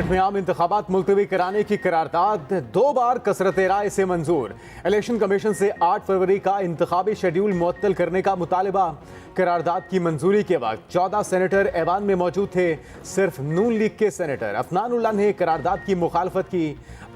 Senate में आम इंतखाबात मुलतवी कराने की करारदाद 2 बार कसरत राय से मंजूर। इलेक्शन कमीशन से 8 फरवरी का इंतखाबी शेड्यूल मुअत्तल करने का मुतालबा। करारदाद की मंजूरी के वक्त 14 सेनेटर ऐवान में मौजूद थे। सिर्फ नून लीग के सेनेटर अफनानुल्लाह ने करारदाद की मुखालफत की।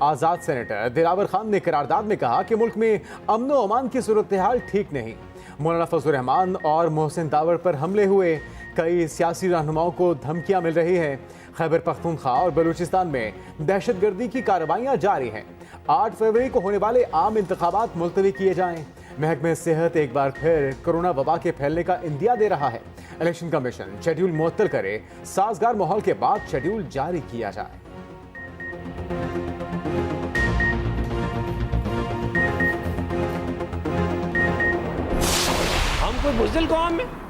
आज़ाद सेनेटर दिलावर खान ने करारदाद में कहा कि मुल्क में अमन व अमान की सूरत हाल ठीक नहीं। मौलाना फजल रहमान और मोहसिन दावर पर हमले हुए। कई सियासी रहनुमाओं को धमकियां मिल रही हैं। खैबर पख्तूनख्वा और बलूचिस्तान में दहशतगर्दी की कार्रवाइयां जारी हैं। 8 फरवरी को होने वाले आम इंतखाबात मुलतवी किए जाएं। महकमे सेहत एक बार फिर कोरोना वबा के फैलने का इंदिया दे रहा है। इलेक्शन कमीशन शेड्यूल मुअत्तल करे, साजगार माहौल के बाद शेड्यूल जारी किया जाए। हम कोई बुज़दिल कौम में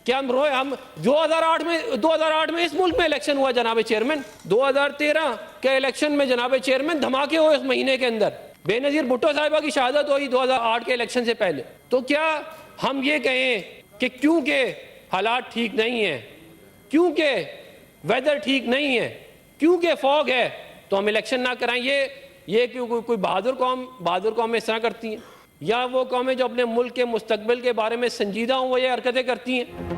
क्या हम रोए? हम 2008 में इस मुल्क में इलेक्शन हुआ जनाब चेयरमैन। 2013 के इलेक्शन में जनाब चेयरमैन धमाके हुए इस महीने के अंदर। बेनजीर भुट्टो साहिबा की शहादत हुई 2008 के इलेक्शन से पहले। तो क्या हम ये कहें कि क्योंकि हालात ठीक नहीं है, क्योंकि वेदर ठीक नहीं है, क्योंकि फॉग है तो हम इलेक्शन ना कराएं? ये क्यों कोई बहादुर कौम इस तरह करती हैं? या वो कौमें जो अपने मुल्क के मुस्तकबिल के बारे में संजीदा हों वो ये हरकतें करती हैं?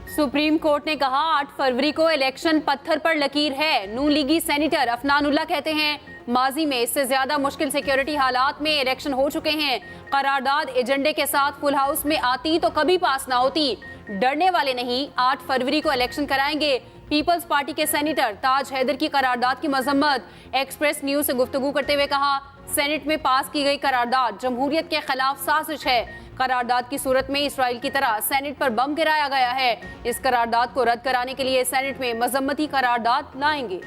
सुप्रीम कोर्ट ने कहा 8 फरवरी को इलेक्शन पत्थर पर लकीर है। नून लीगी सेनेटर अफनानुल्लाह कहते हैं माजी में इससे ज्यादा मुश्किल सिक्योरिटी हालात में इलेक्शन हो चुके हैं। करारदाद एजेंडे के साथ फुल हाउस में आती तो कभी पास ना होती। डरने वाले नहीं, 8 फरवरी को इलेक्शन कराएंगे। पीपल्स पार्टी के सेनेटर ताज हैदर की करारदाद की मजम्मत। एक्सप्रेस न्यूज से गुफ्तगू करते हुए कहा सेनेट में पास की गई करारदाद जमहूरियत के खिलाफ साजिश है। करारदाद की सूरत में इसराइल की तरह सेनेट पर बम गिराया गया है। इस करारदाद को रद्द कराने के लिए सेनेट में मजम्मती करारदाद लाएंगे।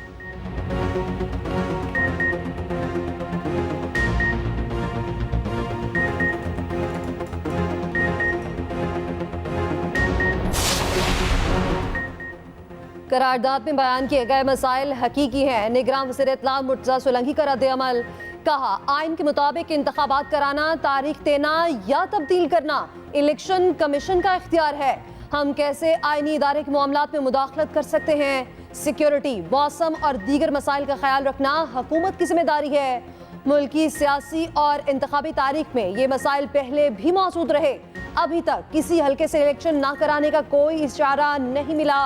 करारदाद में बयान किए गए मसाइल हकीकी हैं। निगरान वज़ीर इत्तला मुर्तज़ा सोलंकी का रद्द-ए-अमल। कहा आइन के मुताबिक इंतखाबात कराना, तारीख देना या तब्दील करना इलेक्शन कमीशन का इख्तियार है। हम कैसे आइनी इदारे के मामलात में मुदाखलत कर सकते हैं? सिक्योरिटी, मौसम और दीगर मसाइल का ख्याल रखना हुकूमत की जिम्मेदारी है। मुल्क की सियासी और इंतखाबी तारीख में ये मसाइल पहले भी मौजूद रहे। अभी तक किसी हल्के से इलेक्शन ना कराने का कोई इशारा नहीं मिला।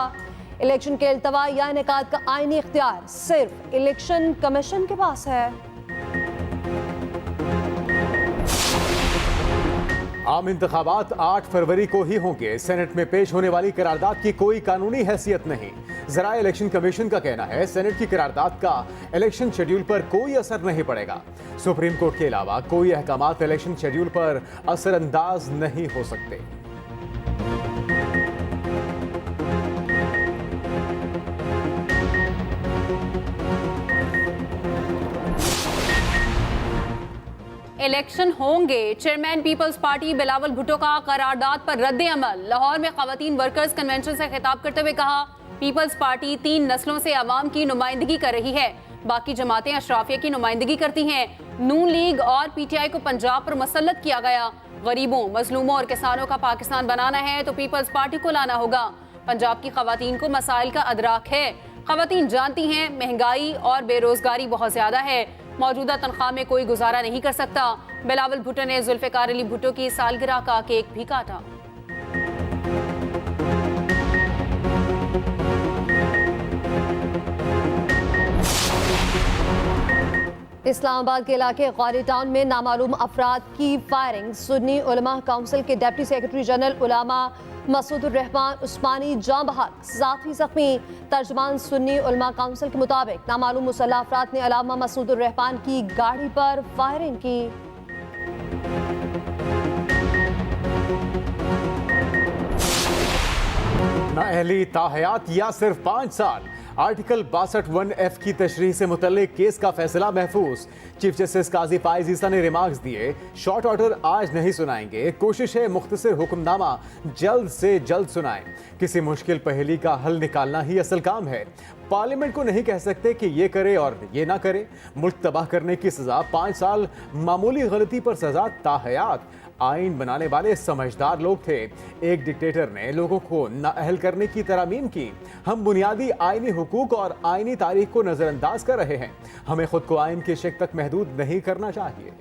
इलेक्शन के इल्तवा या इनेकाद का आईनी इख्तियार सिर्फ इलेक्शन कमीशन के पास है। आम इंतखाबात 8 फरवरी को ही होंगे। सेनेट में पेश होने वाली करारदाद की कोई कानूनी हैसियत नहीं। ज़राए इलेक्शन कमीशन का कहना है सेनेट की करारदाद का इलेक्शन शेड्यूल पर कोई असर नहीं पड़ेगा। सुप्रीम कोर्ट के अलावा कोई अहकामात इलेक्शन शेड्यूल पर असरअंदाज नहीं हो सकते। इलेक्शन होंगे। चेयरमैन पीपल्स पार्टी बिलावल भुट्टो का करारदाद पर रद्द-ए-अमल। लाहौर में खवातीन वर्कर्स कन्वेंशन से खिताब करते हुए कहा पीपल्स पार्टी 3 नस्लों से अवाम की नुमाइंदगी कर रही है, बाकी जमातें अशराफिया की नुमाइंदगी करती हैं। नून लीग और पीटीआई को पंजाब पर मुसल्लत किया गया। गरीबों, मजलूमों और किसानों का पाकिस्तान बनाना है तो पीपल्स पार्टी को लाना होगा। पंजाब की खवातीन को मसाइल का अदराक है। खवातीन जानती हैं महंगाई और बेरोजगारी बहुत ज्यादा है। मौजूदा तनख्वाह में कोई गुजारा नहीं कर सकता। बिलावल भुट्टो ने जुल्फिकार अली भुट्टो की सालगिरह का केक भी काटा। इस्लामाबाद के इलाके गौरी टाउन में नामालूम अफराद की फायरिंग। सुन्नी उलमा काउंसिल के डिप्टी सेक्रेटरी जनरल उलामा मसूद रहमान उस्मानी जाँ बहक, ज़ाती ज़ख्मी। तर्जमान सुन्नी उलमा काउंसिल के मुताबिक नामालूम मुसल्लह अफराद ने उलामा मसूद रहमान की गाड़ी पर फायरिंग की। नाअहली ताहयात या सिर्फ 5 साल। आर्टिकल 62(1)(f) की तशरीह से मुतल्लिक केस का फैसला महफूज। चीफ जस्टिस काजी फाइज ईसा ने रिमार्क्स दिए शॉर्ट ऑर्डर आज नहीं सुनाएंगे, कोशिश है मुख्तसर हुक्मनामा जल्द से जल्द सुनाएं। किसी मुश्किल पहेली का हल निकालना ही असल काम है। पार्लियामेंट को नहीं कह सकते कि ये करे और ये ना करे। मुल्क तबाह करने की सजा 5 साल, मामूली गलती पर सजा ताहयात। आइन बनाने वाले समझदार लोग थे। एक डिक्टेटर ने लोगों को नाअहल करने की तरमीम की। हम बुनियादी आईनी हुकूक और आईनी तारीख को नजरअंदाज कर रहे हैं। हमें खुद को आइन के शिक तक महदूद नहीं करना चाहिए।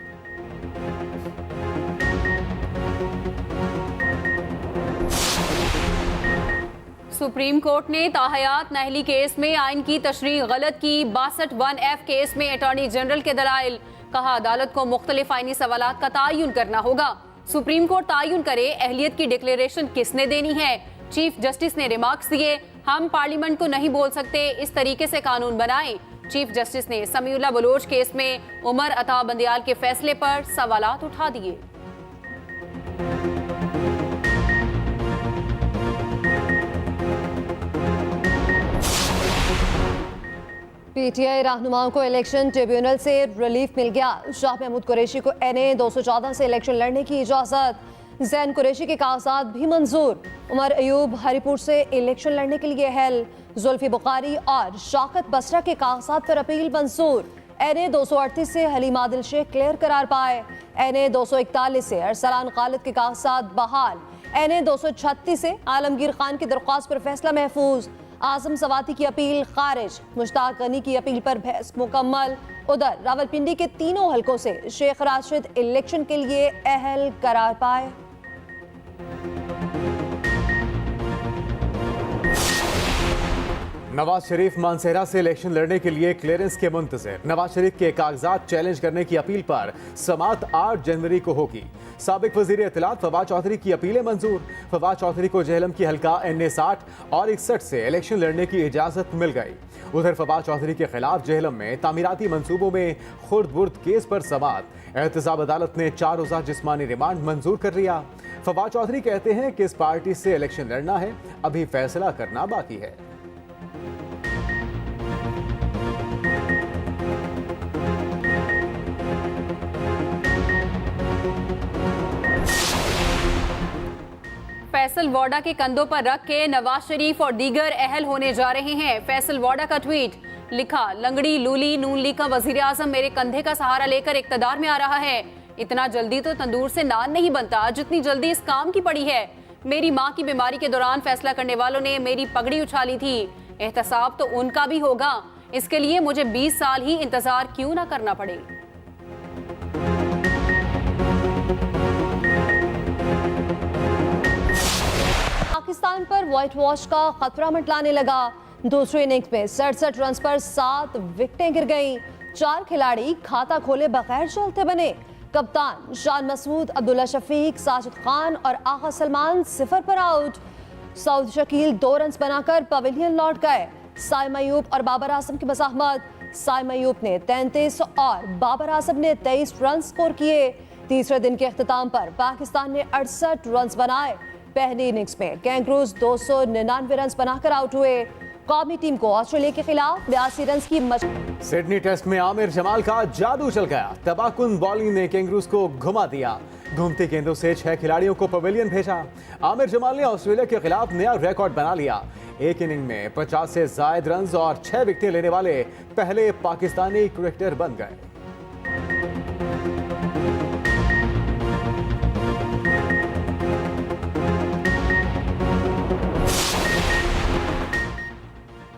सुप्रीम कोर्ट ने ताहयात नाअहली केस में आइन की तशरीह गलत की। 62(1)(f) केस में अटॉर्नी जनरल के दलाइल। कहा अदालत को मुख्तलिफ आइनी सवालात का तायुन करना होगा। सुप्रीम कोर्ट तायुन करे अहलियत की डिक्लेरेशन किसने देनी है। चीफ जस्टिस ने रिमार्क्स दिए, हम पार्लियामेंट को नहीं बोल सकते इस तरीके से कानून बनाएं। चीफ जस्टिस ने समीउल्लाह बलोच केस में उमर अता बंदियाल के फैसले पर सवालात उठा दिए। पीटीआई रहनुमाओं को इलेक्शन ट्रिब्यूनल से रिलीफ मिल गया। शाह महमूद कुरैशी को NA 214 से इलेक्शन लड़ने की इजाजत। जैन कुरैशी के कागजात भी मंजूर। उमर अयूब हरिपुर से इलेक्शन लड़ने के लिए अहल। जुल्फी बुखारी और शौकत बसरा के कागजात पर अपील मंजूर। NA 238 से हलीम आदिल शेख क्लियर करार पाए। NA 241 से अरसलान खालिद के कागजात बहाल। NA 236 से आलमगीर खान की दरख्वास्त पर फैसला महफूज। आजम सवाती की अपील खारिज। मुश्ताक गनी की अपील पर बहस मुकम्मल। उधर रावलपिंडी के तीनों हलकों से शेख राशिद इलेक्शन के लिए अहल करार पाए। नवाज शरीफ मानसेरा से इलेक्शन लड़ने के लिए क्लियरेंस के मुंतज़िर। नवाज शरीफ के कागजात चैलेंज करने की अपील पर समाअत 8 जनवरी को होगी। साबिक वजीर इत्तलात फवाद चौधरी की अपीलें मंजूर। फवाद चौधरी को जेहलम की हल्का NA 60 और 61 से इलेक्शन लड़ने की इजाजत मिल गई। उधर फवाद चौधरी के खिलाफ जेहलम में तामीराती मंसूबों में खुर्द बुर्द केस पर समाअत। एहतसाब अदालत ने 4 रोज़ा जिस्मानी रिमांड मंजूर कर लिया। फवाद चौधरी कहते हैं कि इस पार्टी से इलेक्शन लड़ना है, अभी फैसला करना बाकी है। फैसल वाडा के कंधों पर रख के नवाज शरीफ और दीगर अहल होने जा रहे हैं। फैसल वाडा का ट्वीट लिखा, लंगड़ी लूली नून लीग का वजीर आजम मेरे कंधे का सहारा लेकर इक्तदार में आ रहा है। इतना जल्दी तो तंदूर से नान नहीं बनता जितनी जल्दी इस काम की पड़ी है। मेरी माँ की बीमारी के दौरान फैसला करने वालों ने मेरी पगड़ी उछाली थी। एहतसाब तो उनका भी होगा, इसके लिए मुझे 20 साल ही इंतजार क्यों ना करना पड़े। पाकिस्तान पर व्हाइट वॉश का खतरा मंडलाने लगा। दूसरी इनिंग्स में 67 रन पर 7 विकेटें गिर गईं। 4 खिलाड़ी खाता खोले बगैर चलते बने। कप्तान शान मसूद, अब्दुल्ला शफीक, साजिद खान और आगा सलमान 0 पर आउट। सऊद शकील 2 रन बनाकर पवेलियन लौट गए। साइम अयूब और बाबर आजम की मज़ाहमत। साइम अयूब ने 33 और बाबर आजम ने 23 रन स्कोर किए। तीसरे दिन के अख्ताम पर पाकिस्तान ने 68 रन बनाए। पहली इनिंग्स में कैंगरूज 299 रन बनाकर आउट हुए। कौमी टीम को ऑस्ट्रेलिया के खिलाफ 82 रन की सिडनी टेस्ट में आमिर जमाल का जादू चल गया। तबाकुन बॉलिंग ने कैंगरूज को घुमा दिया। घूमते गेंदों से 6 खिलाड़ियों को पवेलियन भेजा। आमिर जमाल ने ऑस्ट्रेलिया के खिलाफ नया रिकॉर्ड बना लिया। एक इनिंग में 50 से ज्यादा रन और 6 विकेटें लेने वाले पहले पाकिस्तानी क्रिकेटर बन गए।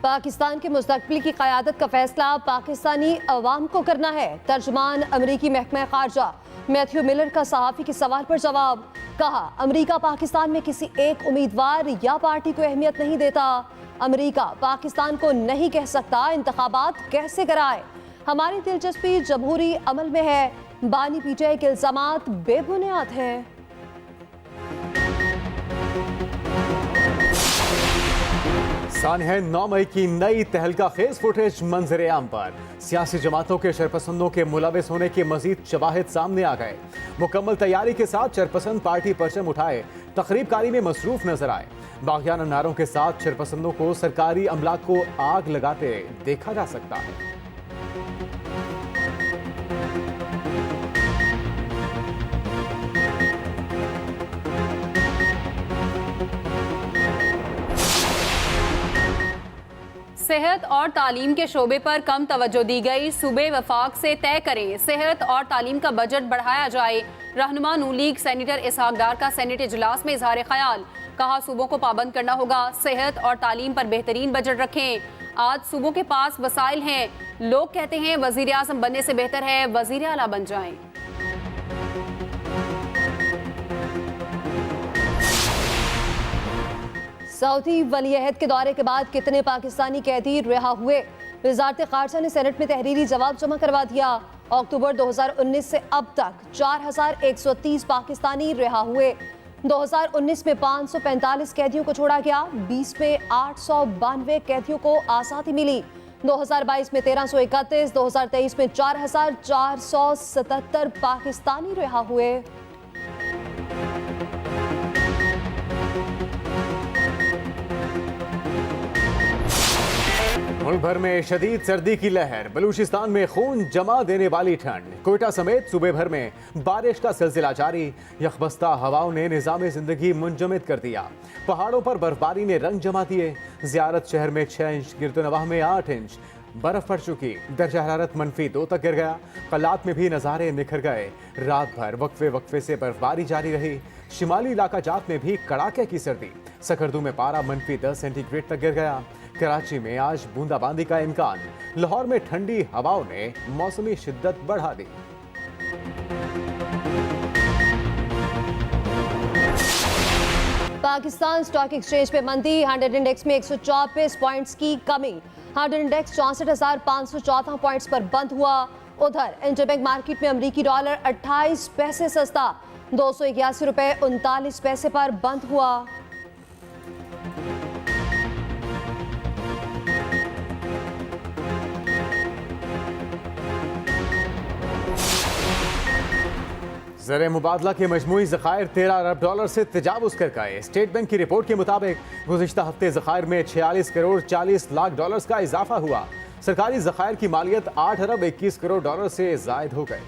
पाकिस्तान के मुस्तकबिल की क़यादत का फैसला पाकिस्तानी अवाम को करना है। तर्जुमान अमरीकी महकमा खारजा मैथ्यू मिलर का सहाफ़ी के सवाल पर जवाब। कहा, अमरीका पाकिस्तान में किसी एक उम्मीदवार या पार्टी को अहमियत नहीं देता। अमरीका पाकिस्तान को नहीं कह सकता इंतखाबात कैसे कराए। हमारी दिलचस्पी जमहूरी अमल में है। बानी PTI के इल्ज़ामात बेबुनियाद हैं। सानह 9 मई की नई तहलका खेज फुटेज मंजर आम पर। सियासी जमातों के शरपसंदों के मुलविस होने के मजीद शवाहिद सामने आ गए। मुकम्मल तैयारी के साथ शरपसंद पार्टी परचम उठाए तकरीब कारी में मसरूफ नजर आए। बागियाना नारों के साथ शरपसंदों को सरकारी अमला को आग लगाते देखा जा सकता है। सेहत और तालीम के शोबे पर कम तवज्जो दी गई। सूबे वफाक से तय करें सेहत और तालीम का बजट बढ़ाया जाए। रहनुमा नून लीग सेनेटर इसहाक डार का सेनेट इजलास में इजहार ख्याल। कहा सूबों को पाबंद करना होगा, सेहत और तालीम पर बेहतरीन बजट रखें। आज सूबों के पास वसाइल हैं, लोग कहते हैं वजीर आजम बनने से बेहतर है वजीर आला बन जाएं। सऊदी वलीअहद के दौरे के बाद कितने पाकिस्तानी कैदी रिहा हुए? वजारत खारजा ने सेनेट में तहरीरी जवाब जमा करवा दिया। अक्टूबर 2019 से अब तक 4130 पाकिस्तानी रिहा हुए। 2019 में 545 कैदियों को छोड़ा गया, 20 में 892 कैदियों को आज़ादी मिली। 2022 में 1331, 2023 में 4477 पाकिस्तानी रिहा हुए। मुल्क भर में शदीद सर्दी की लहर, बलूचिस्तान में खून जमा देने वाली ठंड, कोयटा समेत सूबे भर में बारिश का सिलसिला जारी। यखबस्ता हवाओं ने निज़ाम जिंदगी मुंजमद कर दिया। पहाड़ों पर बर्फबारी ने रंग जमा दिए। ज़ियारत शहर में 6 इंच, गिरदनवाह में 8 इंच बर्फ पड़ चुकी। दर्जा हरारत -2 तक गिर गया। कलात में भी नज़ारे निखर गए। रात भर वक्फे वक्फे से बर्फबारी जारी रही। शिमाली इलाका जात में भी कड़ाके की सर्दी। सकरदू में पारा -10 सेंटीग्रेड तक गिर गया। कराची में आज बूंदाबांदी का इम्कान। लाहौर में ठंडी हवाओं ने मौसमी शिद्दत बढ़ा दी। पाकिस्तान स्टॉक एक्सचेंज पे मंदी, 100 इंडेक्स में 124 पॉइंट्स की कमी। 100 इंडेक्स 64,514 पॉइंट्स पर बंद हुआ। उधर इंटरबैंक मार्केट में अमरीकी डॉलर 28 पैसे सस्ता, 281 रुपए 39 पैसे पर बंद हुआ। ज़र मुबादला के मजमूई ज़खायर 13 अरब डॉलर से तजावुज़ कर गए। स्टेट बैंक की रिपोर्ट के मुताबिक गुज़िश्ता हफ्ते ज़खायर में 46 करोड़ 40 लाख डॉलर का इजाफा हुआ। सरकारी ज़खायर की मालियत 8 अरब 21 करोड़ डॉलर से ज़ायद हो गए।